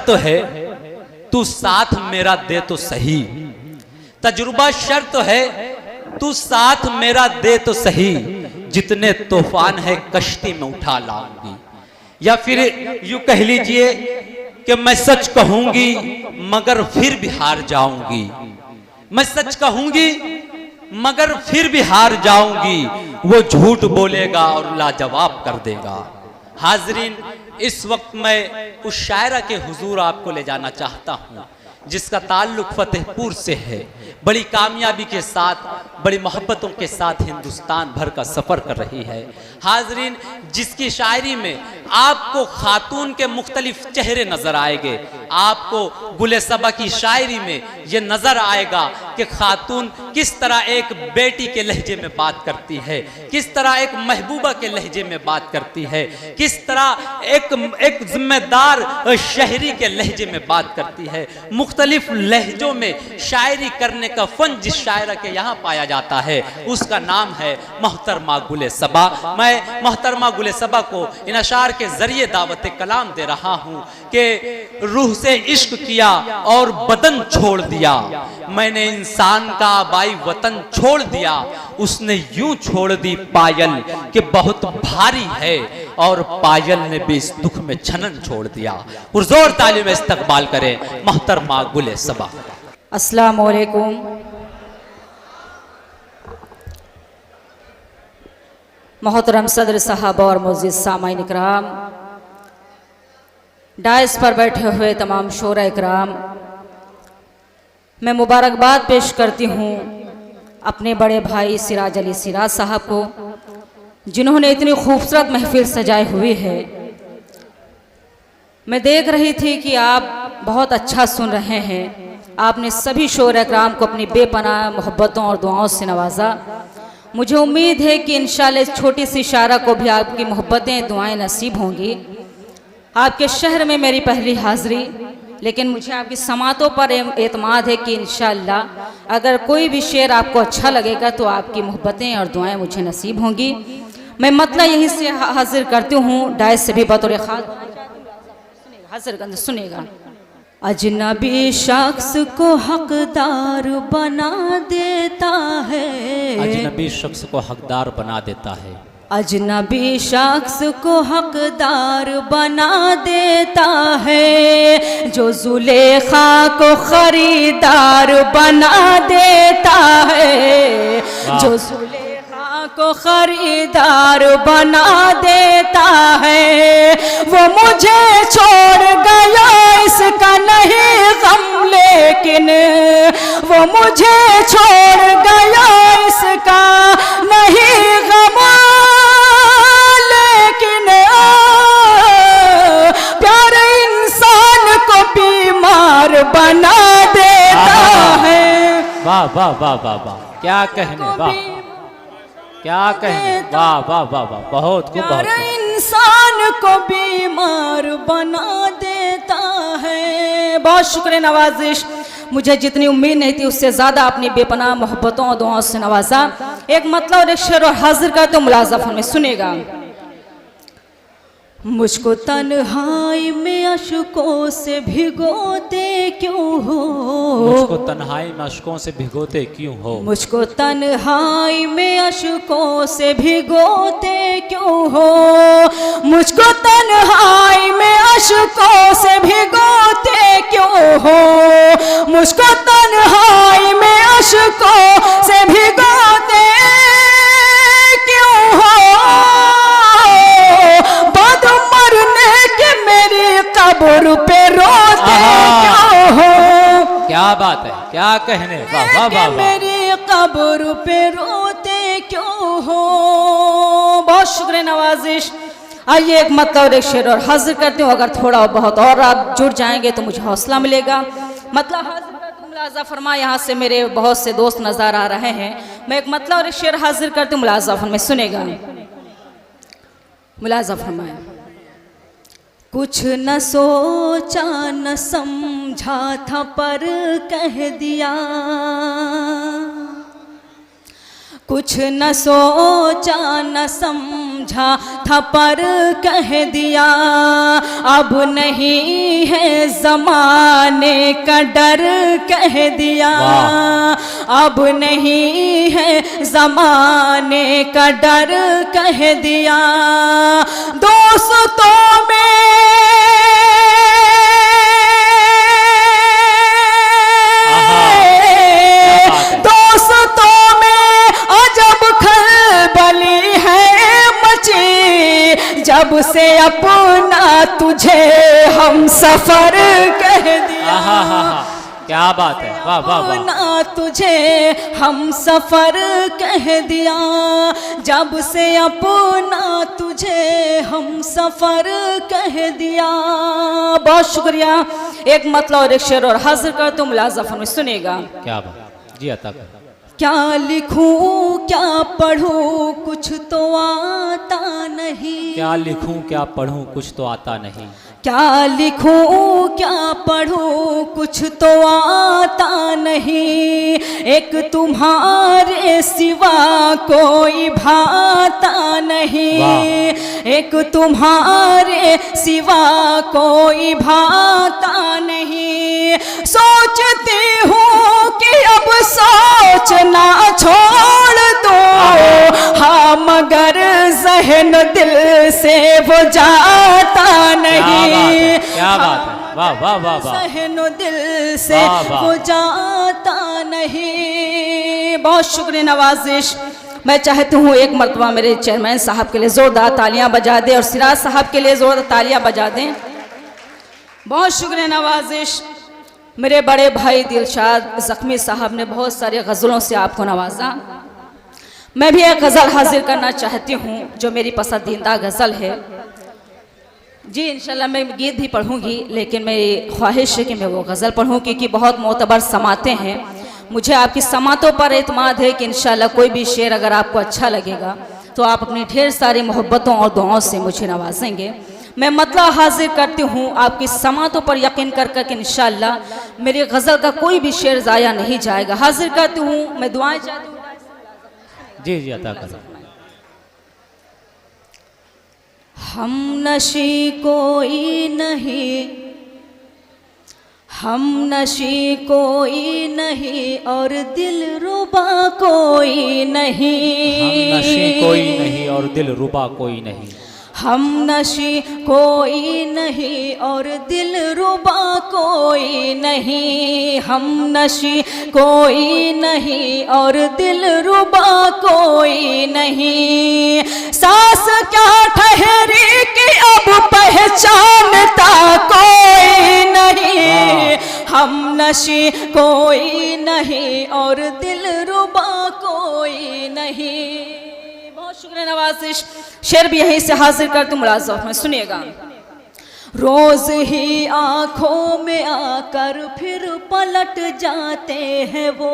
शर्त है, तू साथ मेरा दे तो सही। तजुर्बा शर्त है, तू साथ मेरा दे तो सही। जितने तूफान है कश्ती में उठा लाऊंगी। या फिर यूं कह लीजिए कि मैं सच कहूंगी मगर फिर भी हार जाऊंगी। मैं सच कहूंगी मगर फिर भी हार जाऊंगी। वो झूठ बोलेगा और लाजवाब कर देगा। हाजरीन, इस वक्त मैं उस शायरा के हुजूर आपको ले जाना चाहता हूं जिसका ताल्लुक फतेहपुर से है। बड़ी कामयाबी के साथ, बड़ी मोहब्बतों के साथ हिंदुस्तान भर का सफ़र कर रही है। हाजरीन, जिसकी शायरी में आपको खातून के मुख्तलिफ चेहरे नज़र आएंगे। आपको गुले सबा की शायरी में ये नज़र आएगा कि खातून किस तरह एक बेटी के लहजे में बात करती है, किस तरह एक महबूबा के लहजे में बात करती है, किस तरह एक जिम्मेदार शहरी के लहजे में बात करती है। मुख्तलिफ लहजों में शायरी करने का फन जिस शायरा के यहाँ पाया जाता है उसका नाम है मोहतरमा गुले सबा। मैं मोहतरमा गुले सबा को इन अशार के जरिए दावत कलाम दे रहा हूँ कि रूह से इश्क किया और बदन छोड़ दिया। मैंने इंसान का आबाई वतन छोड़ दिया। उसने यूं छोड़ दी पायल कि बहुत भारी है और पायल ने भी इस दुख में छनन छोड़ दिया। पुरजोर ताली में इस्तकबाल करें मोहतरमा गुले सबा। अस्सलाम वालेकुम। मोहतरम सदर साहब और मुअज़्ज़िज़ सामाईन इकराम, डायस पर बैठे हुए तमाम शोरा इकराम, मैं मुबारकबाद पेश करती हूँ अपने बड़े भाई सिराज अली सिराज साहब को, जिन्होंने इतनी खूबसूरत महफिल सजाई हुई है। मैं देख रही थी कि आप बहुत अच्छा सुन रहे हैं। आपने सभी शोरा इकराम को अपनी बेपनाह मोहब्बतों और दुआओं से नवाजा। मुझे उम्मीद है कि इंशाअल्लाह इस छोटी सी शायरा को भी आपकी मोहब्बतें दुआएं नसीब होंगी। आपके शहर में मेरी पहली हाज़िरी, लेकिन मुझे आपकी समातों पर एतमाद है कि इंशाअल्लाह अगर कोई भी शेर आपको अच्छा लगेगा तो आपकी मोहब्बतें और दुआएं मुझे नसीब होंगी। मैं मतलब यहीं से हाजिर करती हूँ, डायस से भी बतौर खास हाजिर सुनेगा। अजनबी शख्स को हकदार बना देता है, अजनबी शख्स को हकदार बना देता है। अजनबी शख्स को हकदार बना देता है, जो जुलेखा को खरीदार बना देता है, जो जुलेखा को खरीदार बना देता है। वो मुझे छोड़ गया इसका नहीं गम, लेकिन वो मुझे छोड़ गया इसका नहीं गम, लेकिन प्यारे इंसान को बीमार बना देता है। वाह वाह वाह वाह वाह, क्या कहने, वाह क्या कहने, वाह वाह वाह वाह, बहुत खूब। प्यारे इंसान को बीमार बना देता है। बहुत शुक्र नवाजिश, मुझे जितनी उम्मीद नहीं थी उससे ज़्यादा अपनी बेपनाह मोहब्बतों और दुआओं से नवाजा। एक मतलब और एक शेर और हाजिर करते हो मुलाज़फ़ में, सुनेगा। मुझको तन्हाई में अशकों से भिगोते क्यों हो, मुझको तन्हाई में अशकों से भिगोते क्यों हो, मुझको तन्हाई में अशकों से भिगोते क्यों हो, मुझको तन्हाई में अशकों से भिगोते क्यों हो, मुझको तन्हाई में अशकों से भिगोते क्यों हो, बाद मरने के मेरी कब्र पे रोते क्यों हो। क्या बात है, क्या कहने, वाह वाह वाह, मेरी कब्र पे रोते क्यों हो। बहुत शुक्र नवाजिश। आइए एक मतलब और एक शेर और हाजिर करती हूँ। अगर थोड़ा बहुत और आप जुड़ जाएंगे तो मुझे हौसला मिलेगा। मतलब हाजिर करती हूँ, मुलाज़ा फरमा। यहाँ से मेरे बहुत से दोस्त नजर आ रहे हैं। मैं एक मतलब और एक शेर हाजिर करती हूँ, मुलाज़ा फरमा, सुनेगा। मुलाज़ा फरमाए। कुछ न सोचा न समझा था पर कह दिया, कुछ न सोचा न समझा समझा था पर कह दिया, अब नहीं है जमाने का डर कह दिया, अब नहीं है जमाने का डर कह दिया। दोस्तों में जब से अपना तुझे हम सफर कह दिया। क्या बात है, वाह वाह वाह। अपना तुझे हम सफर कह दिया, जब से अपना तुझे हम सफर कह दिया। बहुत शुक्रिया। एक मतलब और एक शेर और हाजिर कर तुम मुलाज़ा फरमाइए, सुनेगा। क्या बात जी, अता कर। क्या लिखूं क्या पढ़ूं कुछ तो आता नहीं, क्या लिखूं क्या पढ़ूं कुछ तो आता नहीं, क्या लिखूं क्या पढ़ूं कुछ तो आता नहीं, एक तुम्हारे सिवा कोई भाता नहीं, एक तुम्हारे सिवा कोई भाता नहीं। सोचती हूँ कि अब सोचना छोड़ दो, हाँ मगर ज़हन दिल से वो जाता नहीं। क्या बात है, वाह वाह वाह वाह। ज़हन दिल से वो जाता नहीं। बहुत शुक्रिया नवाजिश। मैं चाहती हूँ एक मरतबा मेरे चेयरमैन साहब के लिए ज़ोरदार तालियां बजा दें और सिराज साहब के लिए ज़ोरदार तालियां बजा दें। बहुत शुक्रिया नवाजिश। मेरे बड़े भाई दिलशाद ज़ख्मी साहब ने बहुत सारे गज़लों से आपको नवाजा। मैं भी एक गज़ल हाजिर करना चाहती हूँ जो मेरी पसंदीदा गज़ल है। जी इंशाल्लाह मैं गीत भी पढ़ूँगी, लेकिन मेरी ख्वाहिश है कि मैं वो गज़ल पढ़ूँ क्योंकि बहुत मोतबर समाते हैं। मुझे आपकी समातों पर एतमाद है कि इंशाल्लाह कोई भी शेर अगर आपको अच्छा लगेगा तो आप अपनी ढेर सारी मोहब्बतों और दुआओं से मुझे नवाजेंगे। मैं मतलब हाजिर करती हूँ आपकी समातों पर यकीन कर कर कि इंशाल्लाह मेरी गज़ल का कोई भी शेर ज़ाया नहीं जाएगा। हाजिर करती हूँ, मैं दुआएं चाहती हूँ। जी जी अता कर। हम नशी कोई नहीं, हम नशी कोई नहीं और दिल रुबा कोई नहीं, हम नशी कोई नहीं और दिल रुबा कोई नहीं, हम नशी कोई नहीं और दिल रुबा कोई नहीं, हम नशी कोई नहीं और दिल रुबा कोई नहीं। सांस क्या ठहरी कि अब पहचानता कोई नहीं, हम नशी कोई नहीं और दिल रुबा कोई नहीं। बहुत शुक्रिया नवाजिश। शेर भी यहीं से हाजिर कर तुम मुलाज़ा में सुनिएगा। रोज ही आंखों में आकर फिर पलट जाते हैं वो,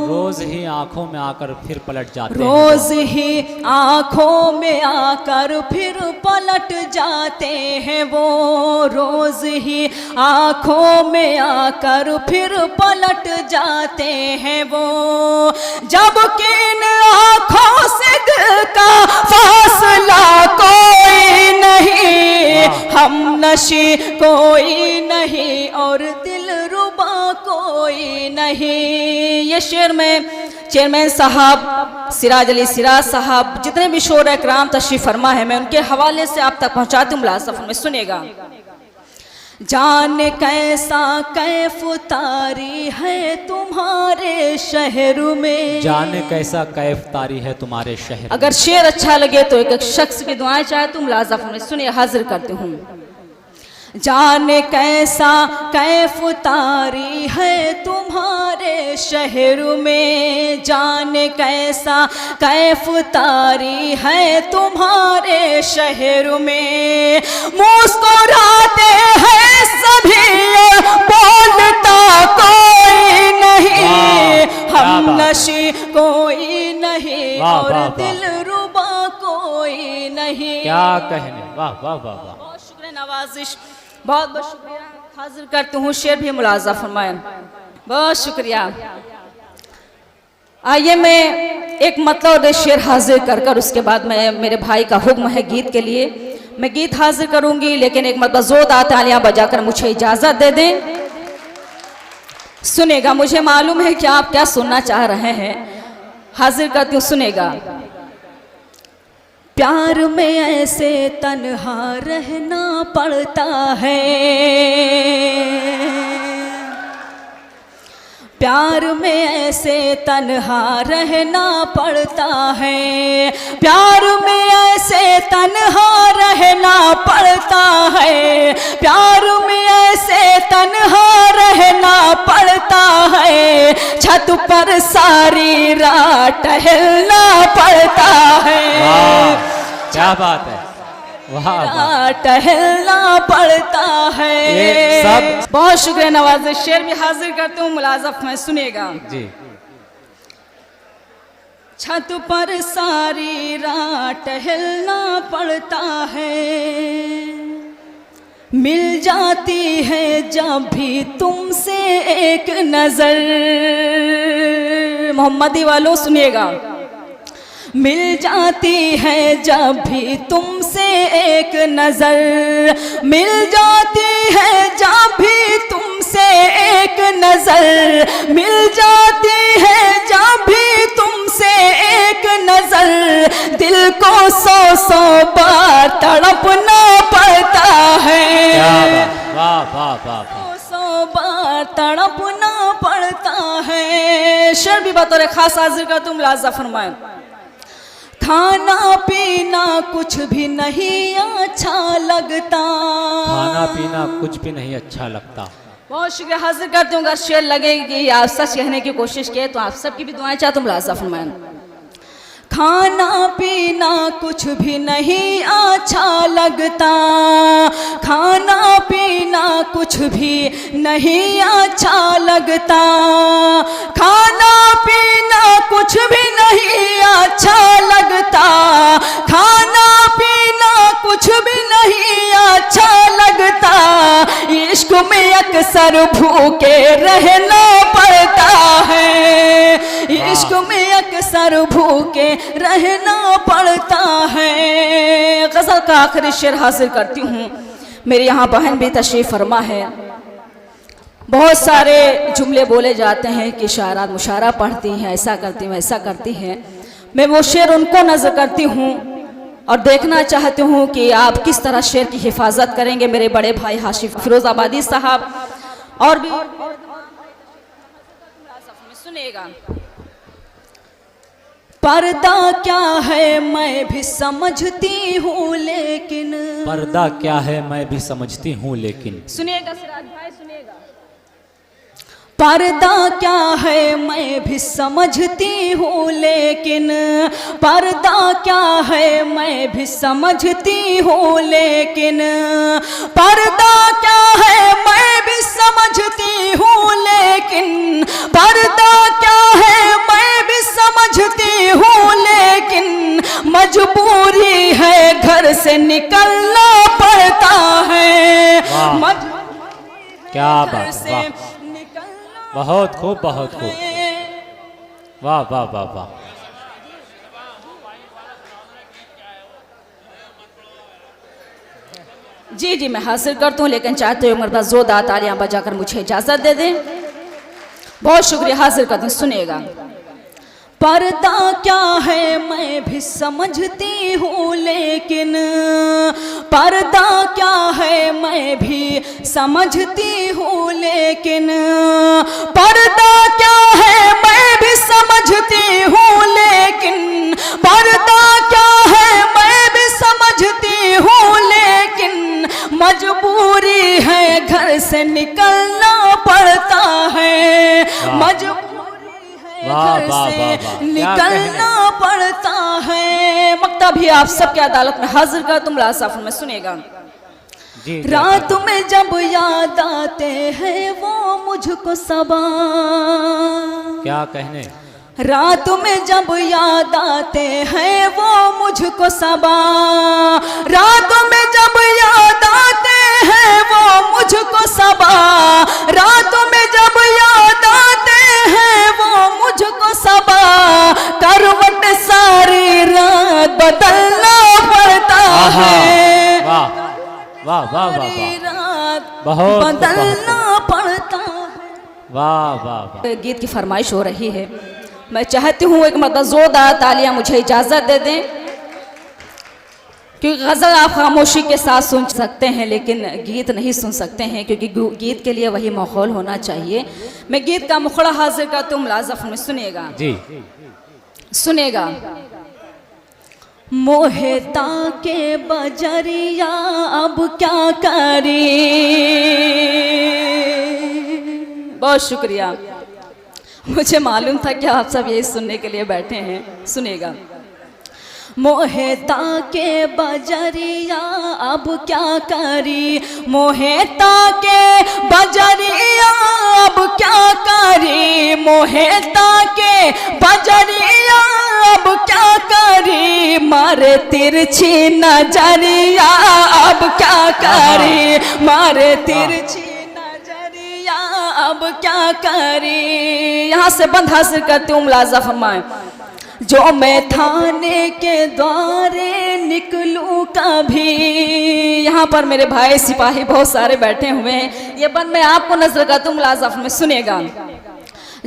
रोज ही आंखों में आकर फिर पलट जाते हैं, रोज ही आंखों में आकर फिर पलट जाते हैं वो, रोज ही आंखों में आकर फिर पलट जाते हैं वो। जब कि इन आंखों से दिल का फासला कोई नहीं, हम नशी कोई नहीं और दिल रुबा कोई नहीं। ये शेर में चेयरमैन साहब सिराज अली सिराज साहब जितने भी शोरा इकराम तशरीफ फरमा है मैं उनके हवाले से आप तक पहुंचाती हूँ। मुलाज़ा में सुनेगा। जाने कैसा कैफ तारी है तुम्हारे शहर में, जाने कैसा कैफ तारी है तुम्हारे शहर। अगर शेर अच्छा लगे तो एक शख्स की दुआएं चाहे तो मुलाज़ा में सुनिए, हाजिर करती हूँ। जाने कैसा कैफ तारी है तुम्हारे शहर में, जाने कैसा कैफ तारी है तुम्हारे शहर में, मुस्कुराते हैं सभी बोलता कोई नहीं, हम नशी कोई नहीं और दिल रुबा कोई नहीं। क्या कहने, वाह वाह वाह वाह। बहुत शुक्रिया नवाजिश, बहुत बहुत शुक्रिया। हाजिर करती हूँ शेर भी मुलाज़ा फरमाएं। बहुत शुक्रिया। आइए मैं एक मतलब शेर हाजिर कर उसके बाद मैं मेरे भाई का हुक्म है गीत के लिए, मैं गीत हाजिर करूंगी, लेकिन एक मतलब जोरदार तालियां बजाकर मुझे इजाजत दे दें। सुनेगा, मुझे मालूम है कि आप क्या सुनना चाह रहे हैं, हाजिर करती हूँ, सुनेगा। प्यार में ऐसे तन्हा रहना पड़ता है, प्यार में ऐसे तन्हा रहना पड़ता है, प्यार में ऐसे तन्हा रहना पड़ता है, प्यार में ऐसे तन्हा रहना पड़ता है, छत पर सारी रात टहलना पड़ता है। क्या बात है, वाह, टहलना पड़ता है। ये सब बहुत शुक्रिया नवाज़। शेर भी हाजिर करती हूँ मुलाज़फ में, सुनेगा जी। छत पर सारी रात टहलना पड़ता है, मिल जाती है जब भी तुमसे एक नजर, मोहम्मदी वालों सुनिएगा, मिल जाती है जब भी तुमसे एक नजर, मिल जाती है जब भी तुमसे एक नजर, मिल जाती है जब भी तुमसे एक नजर, दिल को सौ सौ बार तड़पना पड़ता है। वाह वाह वाह, सौ बार तड़पना पड़ता है। शेर भी बतौर खास हाजिर का तुम लाजा फरमाए। खाना पीना कुछ भी नहीं अच्छा लगता, खाना पीना कुछ भी नहीं अच्छा लगता। बहुत शुक्रिया, हाजिर करती हूँ। अगर शेर लगे कि आप सच कहने की कोशिश किए तो आप सबकी भी दुआएं चाहता हूँ मुलाज़ा फरमाएं। खाना पीना कुछ भी नहीं अच्छा लगता, खाना पीना कुछ भी नहीं अच्छा लगता, खाना पीना कुछ भी नहीं अच्छा लगता, खाना पीना कुछ भी नहीं अच्छा लगता, इश्क में अक्सर भूखे रहना पड़ता है, इश्क में अक्सर भूखे रहना पड़ता है। गजल का आखिरी शेर हासिल करती हूँ, मेरी यहाँ बहन भी तशरीफ फरमा है। बहुत सारे जुमले बोले जाते हैं कि शायरात मुशायरा पढ़ती हैं, ऐसा करती हैं वैसा करती हैं, मैं वो शेर उनको नजर करती हूँ और देखना चाहती हूँ कि आप किस तरह शेर की हिफाजत करेंगे। मेरे बड़े भाई हाशिफ फिरोजाबादी साहब और भी सुनिएगा। पर्दा क्या है मैं भी समझती हूँ लेकिन, पर्दा क्या है मैं भी समझती हूँ लेकिन, सुनिएगा सिराज भाई सुनिएगा। पर्दा क्या है मैं भी समझती हूँ लेकिन, पर्दा क्या है मैं भी समझती हूँ लेकिन, पर्दा क्या है मैं भी समझती हूँ लेकिन, पर्दा क्या है मैं भी समझती हूँ लेकिन, मजबूरी है घर से निकलना पड़ता है, क्या बात, वाह, बहुत खूब बहुत खूब, वाह वाह वाह वाह। जी जी मैं हासिल करता हूँ, लेकिन चाहते हुए मरदा जोरदार तालियां बजाकर मुझे इजाजत दे दें। बहुत शुक्रिया, हासिल करती हूँ, सुनिएगा। पर्दा क्या है मैं भी समझती हूँ लेकिन, पर्दा क्या है मैं भी समझती हूँ लेकिन, पर्दा क्या है मैं भी समझती हूँ लेकिन, पर्दा क्या है मैं भी समझती हूँ लेकिन, मजबूरी है घर से निकलना पड़ता है, मजबूरी घर से निकलना पड़ता है। मकता भी आप सबके अदालत में हाजिर कर तुम लासाफ में सुनेगा। रात में जब याद आते हैं वो मुझको सबा, क्या कहने, रात में जब याद आते हैं वो मुझको सबा, रात में जब याद आते हैं वो मुझको सबा, रात में जब याद आते हैं वो मुझको सबा, बहुत बदलना पड़ता है। वाह वाह वाह। गीत की फरमाइश हो रही है, मैं चाहती हूँ एक मतलब जोरदार तालियां मुझे इजाज़त दे दें, क्योंकि गज़ल आप खामोशी के साथ सुन सकते हैं लेकिन गीत नहीं सुन सकते हैं, क्योंकि गीत के लिए वही माहौल होना चाहिए। मैं गीत का मुखड़ा हाजिर करती हूँ, मुलाज़फ में सुनिएगा जी, सुनेगा। मोहता के बजरिया अब क्या करी। बहुत शुक्रिया, मुझे मालूम था कि आप सब यही सुनने के लिए बैठे हैं। सुनेगा। मोहता के बजरिया अब क्या करी, मोहता के बजरिया अब क्या करी, मोहता के बजरिया अब क्या करी, मारे तिरछी नजरिया अब क्या करी, मारे तिरछी नजरिया अब क्या करी। यहाँ से बंद हासिल करती हूँ, मुलाजा फरमाएं। जो मैं थाने के द्वारे निकलूं कभी, यहाँ पर मेरे भाई सिपाही बहुत सारे बैठे हुए हैं, ये बंद मैं आपको नजर करता हूँ, मुलाज़फ में सुनेगा।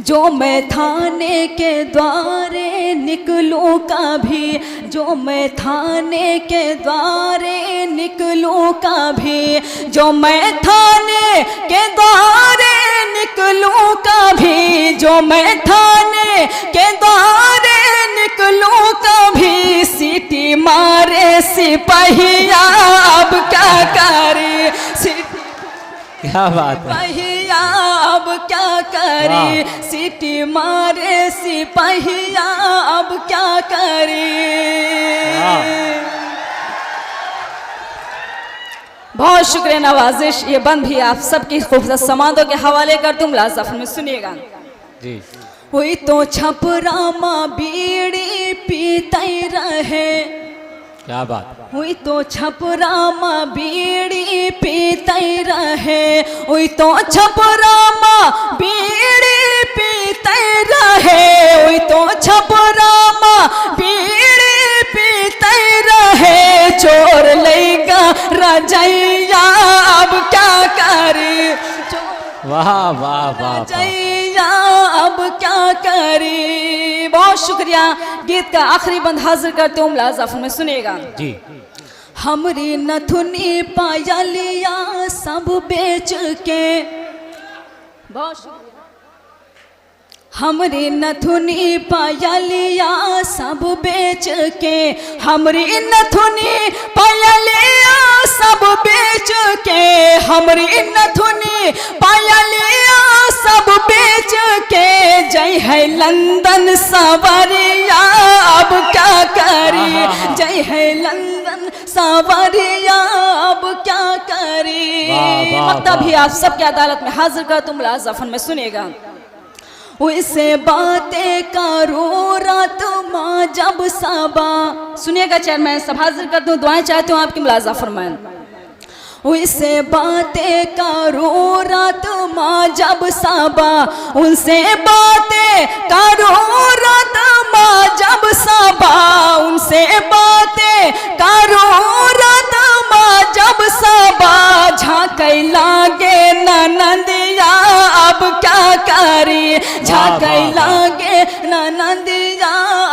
जो मैं थाने के द्वारे निकलूं कभी, जो मैं थाने के द्वारे निकलूं कभी, जो मैं थाने के द्वारे निकलूं कभी, जो मैं थाने के द्वारे निकलूं कभी, सीटी मारे सिपाहिया अब क्या करे, क्या बात है, सिपाहिया अब क्या करे, सीटी मारे सिपाहिया अब क्या करे। बहुत शुक्रिया नवाजिश। ये बंद भी आप सबकी खूबसूरत समातों के हवाले करती हूँ, मुलाज़फ में सुनिएगा जी। हुई तो छपरामा बीड़ी पीते रहे, क्या बात, हुई तो छपरामा बीड़ी पीते रहे, हुई तो छपरामा बीड़ी पीते रहे, हुई तो छपरामा बीड़ी पीते रहे, चोर लेगा रजैया अब क्या करे, वाह वाह वाह, रजैया अब क्या करी। बहुत शुक्रिया। गीत का आखिरी बंद हाजिर करते हूँ, मुलाज़फ में सुनेगा जी। हमरी नथुनी पायलिया सब बेच के, बहुत शुक्रिया। हमरी नथुनी पायलिया सब बेच के, हमरी नथुनी पायलिया सब बेच के, हमरी नथुनी पायलिया सब बेच के, जय है लंदन सवरिया अब क्या करी, जय है लंदन सवरिया अब क्या करी। मतलब भी आप सबकी अदालत में हाजिर कर तुम मुलाज़फन में सुनेगा। उसे बातें करो रात माँ जब सबा, सुनिएगा चेयरमैन सब हाजिर कर दूँ, दुआएं चाहती हूँ आपकी मुलाजा फरमान। उनसे बातें करो रात माँ जब सबा, उनसे बातें करो रात माँ जब सबा, उनसे बातें करो रात माँ जब सबा, झांकै लागे ननदिया अब क्या करी, झांकै लागे ननदिया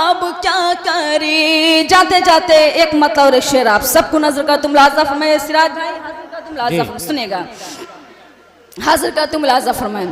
अब क्या करी। जाते जाते एक मतलब और एक शेर आप सबको नजर का तुम मुलाजा फरमाए। सिराज भाई हाजिर का तुम मुलाजा फरमाए, सुनेगा हाजिर का तुम मुलाजा फरमाए।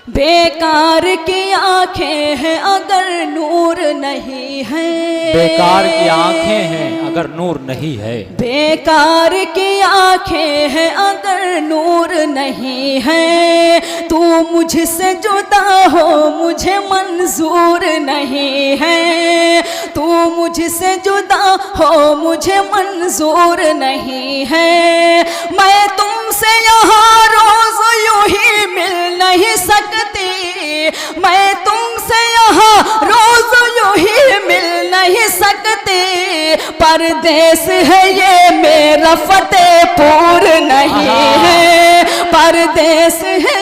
बेकार की आंखें हैं अगर नूर नहीं है, बेकार की आंखें हैं अगर नूर नहीं है, बेकार की आंखें हैं अगर नूर नहीं है, तू मुझसे जुदा हो मुझे मंजूर नहीं है, तू मुझसे जुदा हो मुझे मंजूर नहीं है, मैं तुमसे यहाँ रोज यूं ही मिल नहीं सकती, मैं तुमसे यहाँ रोज यूं ही मिल नहीं सकती, परदेश है ये मेरा फतेहपुर नहीं है, परदेश है